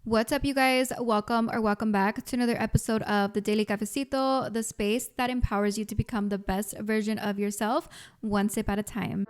What's up, you guys? Welcome back to another episode of the Daily Cafecito, the space that empowers you to become the best version of yourself, one sip at a time.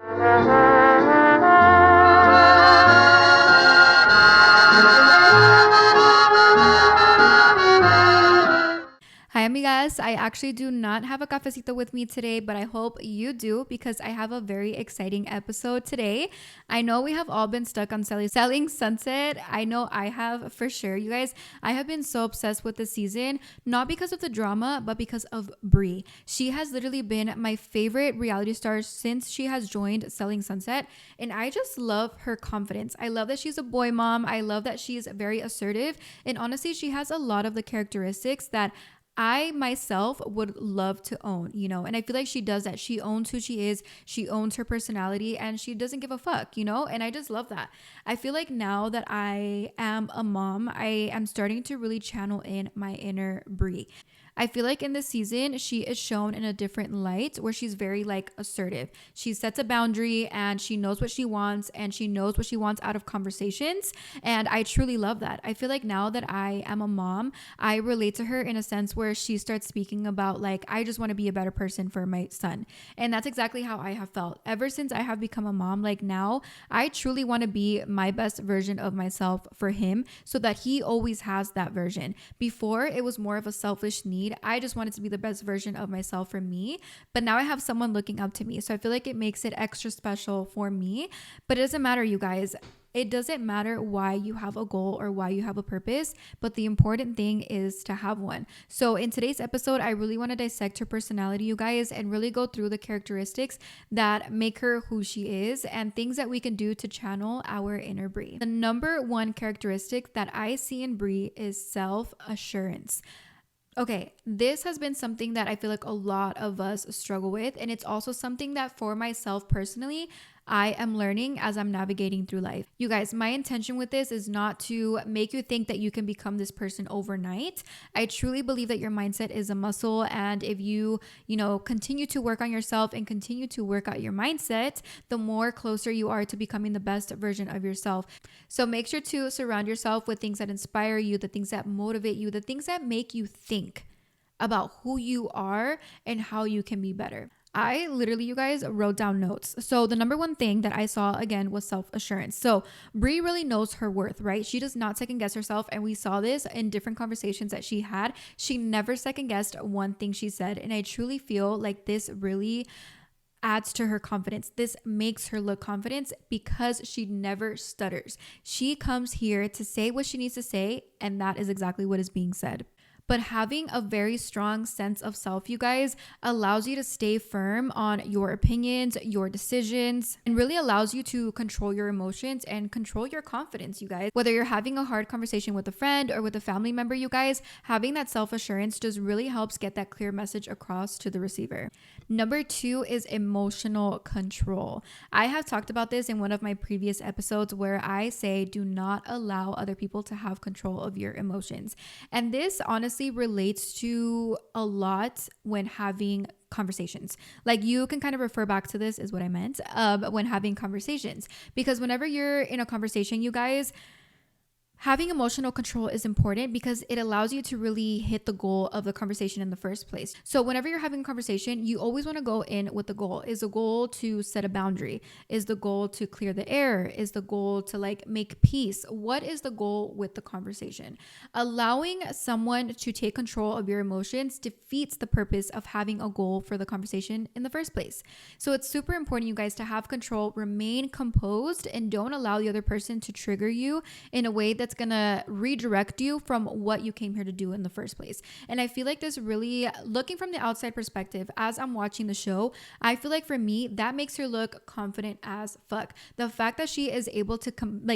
Hi, amigas. I actually do not have a cafecito with me today, but I hope you do because I have a very exciting episode today. I know we have all been stuck on selling Sunset. I know I have for sure. You guys, I have been so obsessed with this season, not because of the drama, but because of Brie. She has literally been my favorite reality star since she has joined Selling Sunset, and I just love her confidence. I love that she's a boy mom. I love that she's very assertive, and honestly, she has a lot of the characteristics that I myself would love to own, and I feel like she does that. She owns who she is, she owns her personality, and she doesn't give a fuck, and I just love that. I feel like now that I am a mom, I am starting to really channel in my inner Brie. I feel like in this season, she is shown in a different light where she's very assertive. She sets a boundary and she knows what she wants and she knows what she wants out of conversations. And I truly love that. I feel like now that I am a mom, I relate to her in a sense where she starts speaking about I just want to be a better person for my son. And that's exactly how I have felt ever since I have become a mom. Now I truly want to be my best version of myself for him so that he always has that version. Before, it was more of a selfish need. I just wanted to be the best version of myself for me, but now I have someone looking up to me. So I feel like it makes it extra special for me, but it doesn't matter, you guys. It doesn't matter why you have a goal or why you have a purpose, but the important thing is to have one. So in today's episode, I really want to dissect her personality, you guys, and really go through the characteristics that make her who she is and things that we can do to channel our inner Brie. The number one characteristic that I see in Brie is self-assurance. Okay, this has been something that I feel like a lot of us struggle with, and it's also something that for myself personally, I am learning as I'm navigating through life. You guys, my intention with this is not to make you think that you can become this person overnight. I truly believe that your mindset is a muscle, and if you continue to work on yourself and continue to work out your mindset, the more closer you are to becoming the best version of yourself. So make sure to surround yourself with things that inspire you, the things that motivate you, the things that make you think about who you are and how you can be better. I literally, you guys, wrote down notes. So the number one thing that I saw again was self-assurance. So Brie really knows her worth, right? She does not second guess herself. And we saw this in different conversations that she had. She never second guessed one thing she said. And I truly feel like this really adds to her confidence. This makes her look confident because she never stutters. She comes here to say what she needs to say, and that is exactly what is being said. But having a very strong sense of self, you guys, allows you to stay firm on your opinions, your decisions, and really allows you to control your emotions and control your confidence, you guys. Whether you're having a hard conversation with a friend or with a family member, you guys, having that self-assurance just really helps get that clear message across to the receiver. Number two is emotional control. I have talked about this in one of my previous episodes where I say do not allow other people to have control of your emotions. And this honestly relates to a lot when having conversations. You can kind of refer back to this is what I meant when having conversations, because whenever you're in a conversation, you guys, having emotional control is important because it allows you to really hit the goal of the conversation in the first place. So whenever you're having a conversation, you always want to go in with the goal. Is the goal to set a boundary? Is the goal to clear the air? Is the goal to make peace? What is the goal with the conversation? Allowing someone to take control of your emotions defeats the purpose of having a goal for the conversation in the first place. So it's super important, you guys, to have control, remain composed, and don't allow the other person to trigger you in a way that's going to redirect you from what you came here to do in the first place. And I feel like this really, looking from the outside perspective, as I'm watching the show, I feel like for me, that makes her look confident as fuck. The fact that she is able to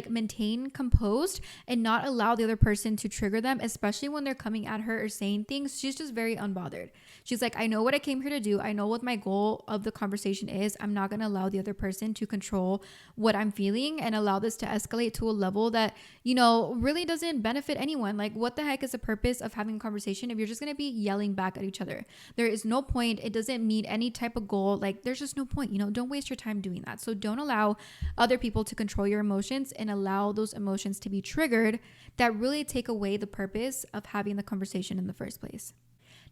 maintain composed and not allow the other person to trigger them, especially when they're coming at her or saying things, she's just very unbothered. She's like, I know what I came here to do. I know what my goal of the conversation is. I'm not going to allow the other person to control what I'm feeling and allow this to escalate to a level that, really doesn't benefit anyone. Like, what the heck is the purpose of having a conversation if you're just going to be yelling back at each other? There is no point. It doesn't meet any type of goal. Like, there's just no point, don't waste your time doing that. So don't allow other people to control your emotions and allow those emotions to be triggered that really take away the purpose of having the conversation in the first place.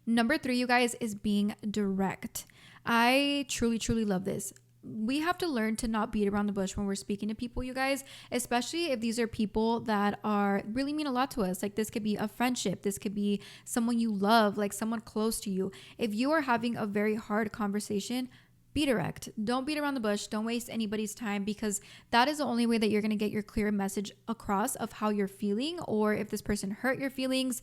Number 3, you guys, is being direct. I truly, truly love this. We have to learn to not beat around the bush when we're speaking to people, you guys, especially if these are people that are really mean a lot to us. Like, this could be a friendship. This could be someone you love, like someone close to you. If you are having a very hard conversation, be direct. Don't beat around the bush. Don't waste anybody's time, because that is the only way that you're going to get your clear message across of how you're feeling, or if this person hurt your feelings.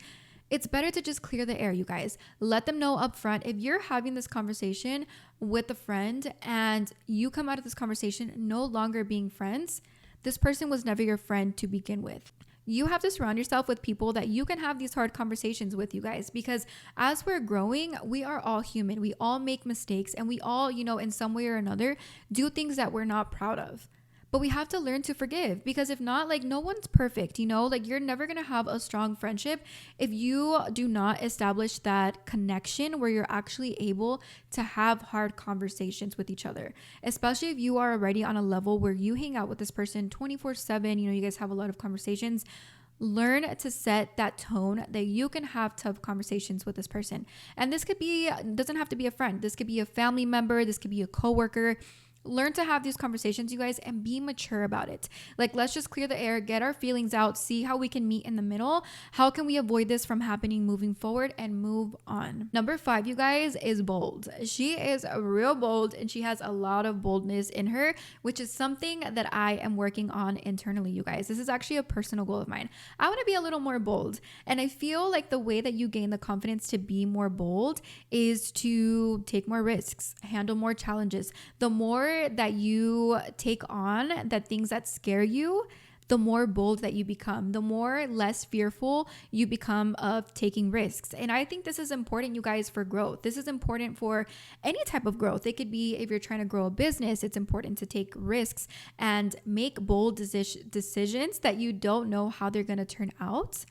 It's better to just clear the air, you guys. Let them know up front. If you're having this conversation with a friend and you come out of this conversation no longer being friends, this person was never your friend to begin with. You have to surround yourself with people that you can have these hard conversations with, you guys, because as we're growing, we are all human. We all make mistakes, and we all, in some way or another, do things that we're not proud of. But we have to learn to forgive, because if not, like, no one's perfect, like, you're never going to have a strong friendship if you do not establish that connection where you're actually able to have hard conversations with each other, especially if you are already on a level where you hang out with this person 24/7, you guys have a lot of conversations. Learn to set that tone that you can have tough conversations with this person. And this doesn't have to be a friend. This could be a family member. This could be a coworker. Learn to have these conversations, you guys, and be mature about it. Like, let's just clear the air, get our feelings out, see how we can meet in the middle. How can we avoid this from happening moving forward and move on? Number 5, you guys, is bold. She is real bold, and she has a lot of boldness in her, which is something that I am working on internally, you guys. This is actually a personal goal of mine. I want to be a little more bold. And I feel like the way that you gain the confidence to be more bold is to take more risks, handle more challenges. The more that you take on that things that scare you, the more bold that you become, the more less fearful you become of taking risks. And I think this is important, you guys, for growth. This is important for any type of growth. It could be if you're trying to grow a business, it's important to take risks and make bold decisions that you don't know how they're going to turn out,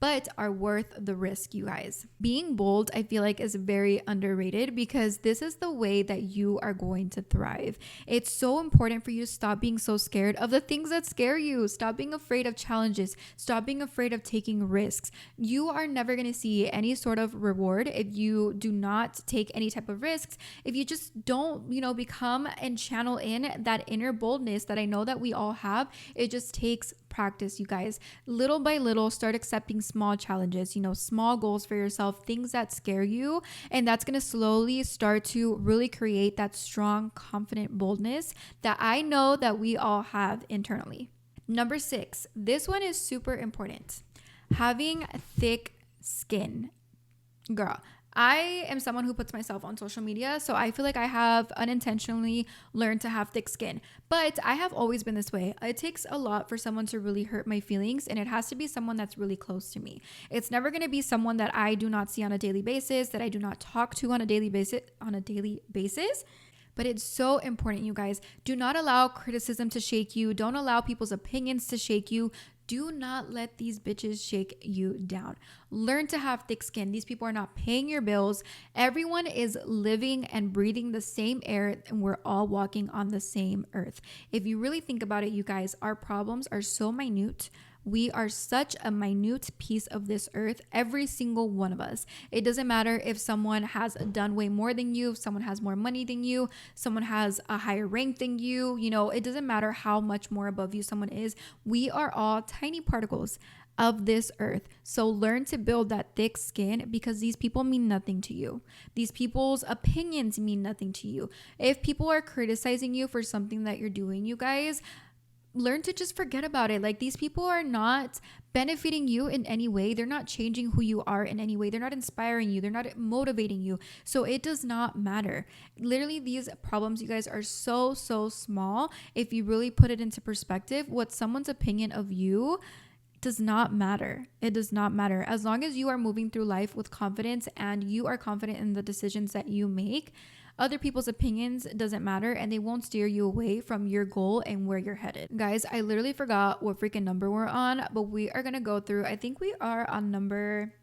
but are worth the risk, you guys. Being bold, I feel like, is very underrated, because this is the way that you are going to thrive. It's so important for you to stop being so scared of the things that scare you. Stop being afraid of challenges. Stop being afraid of taking risks. You are never going to see any sort of reward if you do not take any type of risks. If you just don't, become and channel in that inner boldness that I know that we all have. It just takes practice, you guys. Little by little, start accepting small challenges, small goals for yourself, things that scare you. And that's going to slowly start to really create that strong, confident boldness that I know that we all have internally. Number 6, this one is super important. Having thick skin. Girl, I am someone who puts myself on social media, so I feel like I have unintentionally learned to have thick skin. But I have always been this way. It takes a lot for someone to really hurt my feelings, and it has to be someone that's really close to me. It's never going to be someone that I do not see on a daily basis, that I do not talk to on a daily basis. But it's so important, you guys. Do not allow criticism to shake you. Don't allow people's opinions to shake you. Do not let these bitches shake you down. Learn to have thick skin. These people are not paying your bills. Everyone is living and breathing the same air, and we're all walking on the same earth. If you really think about it, you guys, our problems are so minute. We are such a minute piece of this earth, every single one of us. It doesn't matter if someone has done way more than you, if someone has more money than you, someone has a higher rank than you, it doesn't matter how much more above you someone is. We are all tiny particles of this earth. So learn to build that thick skin, because these people mean nothing to you. These people's opinions mean nothing to you. If people are criticizing you for something that you're doing, you guys, learn to just forget about it. Like, these people are not benefiting you in any way. They're not changing who you are in any way. They're not inspiring you. They're not motivating you. So it does not matter. Literally, these problems, you guys, are so small. If you really put it into perspective, what someone's opinion of you does not matter. It does not matter. As long as you are moving through life with confidence and you are confident in the decisions that you make, Other people's opinions doesn't matter, and they won't steer you away from your goal and where you're headed. Guys, I literally forgot what freaking number we're on, but we are gonna go through, I think we're on number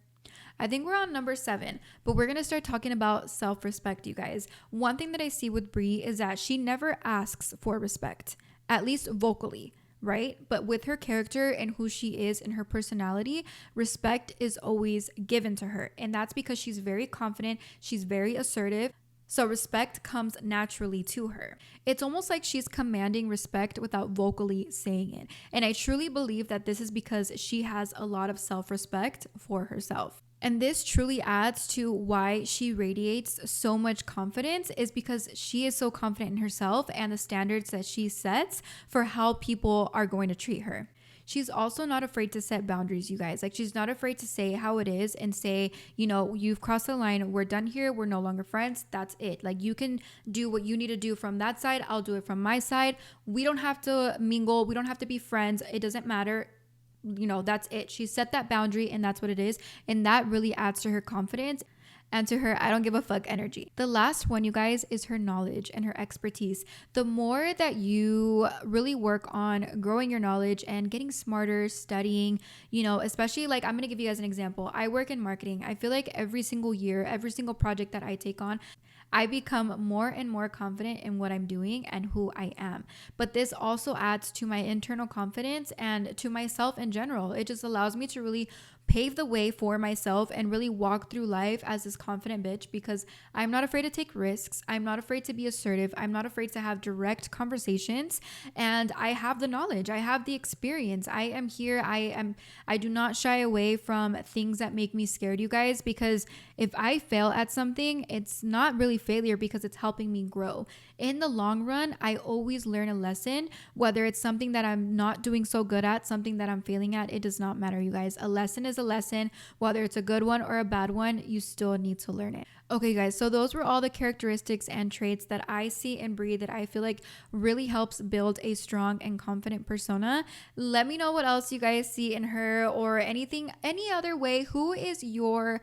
7, but we're going to start talking about self-respect, you guys. One thing that I see with Brie is that she never asks for respect, at least vocally, right? But with her character and who she is and her personality, respect is always given to her. And that's because she's very confident, she's very assertive. So respect comes naturally to her. It's almost like she's commanding respect without vocally saying it. And I truly believe that this is because she has a lot of self-respect for herself. And this truly adds to why she radiates so much confidence, is because she is so confident in herself and the standards that she sets for how people are going to treat her. She's also not afraid to set boundaries, you guys. Like, she's not afraid to say how it is and say, you know, you've crossed the line. We're done here. We're no longer friends. That's it. Like, you can do what you need to do from that side. I'll do it from my side. We don't have to mingle. We don't have to be friends. It doesn't matter. You know, that's it. She set that boundary and that's what it is. And that really adds to her confidence and to her I don't give a fuck energy. The last one, you guys, is her knowledge and her expertise. The more that you really work on growing your knowledge and getting smarter, studying, you know, especially like, I'm going to give you guys an example. I work in marketing. I feel like every single year, every single project that I take on, I become more and more confident in what I'm doing and who I am. But this also adds to my internal confidence and to myself in general. It just allows me to really pave the way for myself and really walk through life as this confident bitch, because I'm not afraid to take risks. I'm not afraid to be assertive. I'm not afraid to have direct conversations, and I have the knowledge. I have the experience. I am here. I do not shy away from things that make me scared, you guys, because if I fail at something, it's not really failure because it's helping me grow. In the long run, I always learn a lesson, whether it's something that I'm not doing so good at, something that I'm failing at. It does not matter, you guys. A lesson is a lesson. Whether it's a good one or a bad one, you still need to learn it. Okay, guys, so those were all the characteristics and traits that I see in Brie that I feel like really helps build a strong and confident persona. Let me know what else you guys see in her, or anything, any other way. Who is your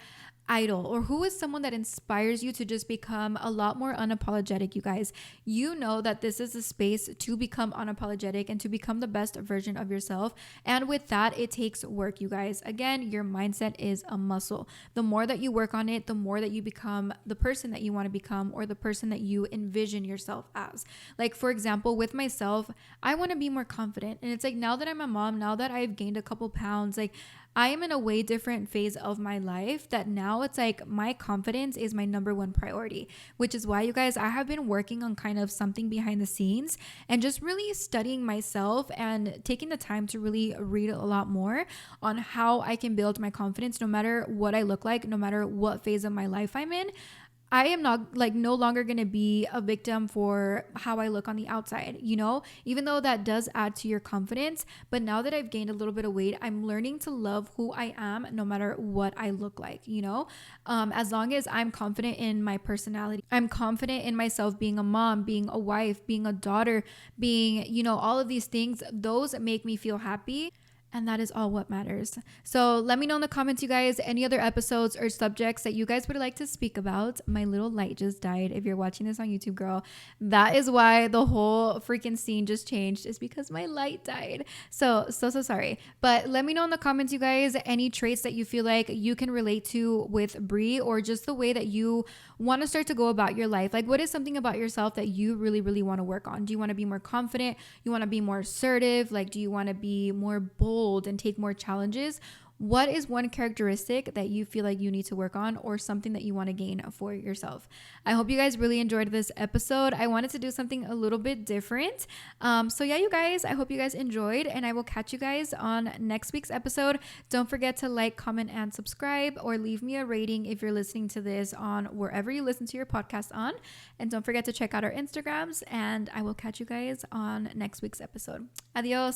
idol, or who is someone that inspires you to just become a lot more unapologetic, you guys? You know that this is a space to become unapologetic and to become the best version of yourself. And with that, it takes work, you guys. Again, your mindset is a muscle. The more that you work on it, the more that you become the person that you want to become, or the person that you envision yourself as. Like, for example, with myself, I want to be more confident. And it's like, now that I'm a mom, now that I've gained a couple pounds, like, I am in a way different phase of my life that now it's like my confidence is my number one priority, which is why, you guys, I have been working on kind of something behind the scenes and just really studying myself and taking the time to really read a lot more on how I can build my confidence no matter what I look like, no matter what phase of my life I'm in. I am not like no longer going to be a victim for how I look on the outside, you know, even though that does add to your confidence. But now that I've gained a little bit of weight, I'm learning to love who I am no matter what I look like, you know, as long as I'm confident in my personality, I'm confident in myself being a mom, being a wife, being a daughter, being, you know, all of these things, those make me feel happy. And that is all what matters. So let me know in the comments, you guys, any other episodes or subjects that you guys would like to speak about. My little light just died. If you're watching this on YouTube, girl, that is why the whole freaking scene just changed, is because my light died. So sorry. But let me know in the comments, you guys, any traits that you feel like you can relate to with Brie, or just the way that you want to start to go about your life. Like, what is something about yourself that you really, really want to work on? Do you want to be more confident? You want to be more assertive? Like, do you want to be more bold and take more challenges? What is one characteristic that you feel like you need to work on, or something that you want to gain for yourself? I hope you guys really enjoyed this episode. I wanted to do something a little bit different. So yeah, you guys, I hope you guys enjoyed, and I will catch you guys on next week's episode. Don't forget to like, comment, and subscribe, or leave me a rating if you're listening to this on wherever you listen to your podcast on. And don't forget to check out our Instagrams, and I will catch you guys on next week's episode. Adios.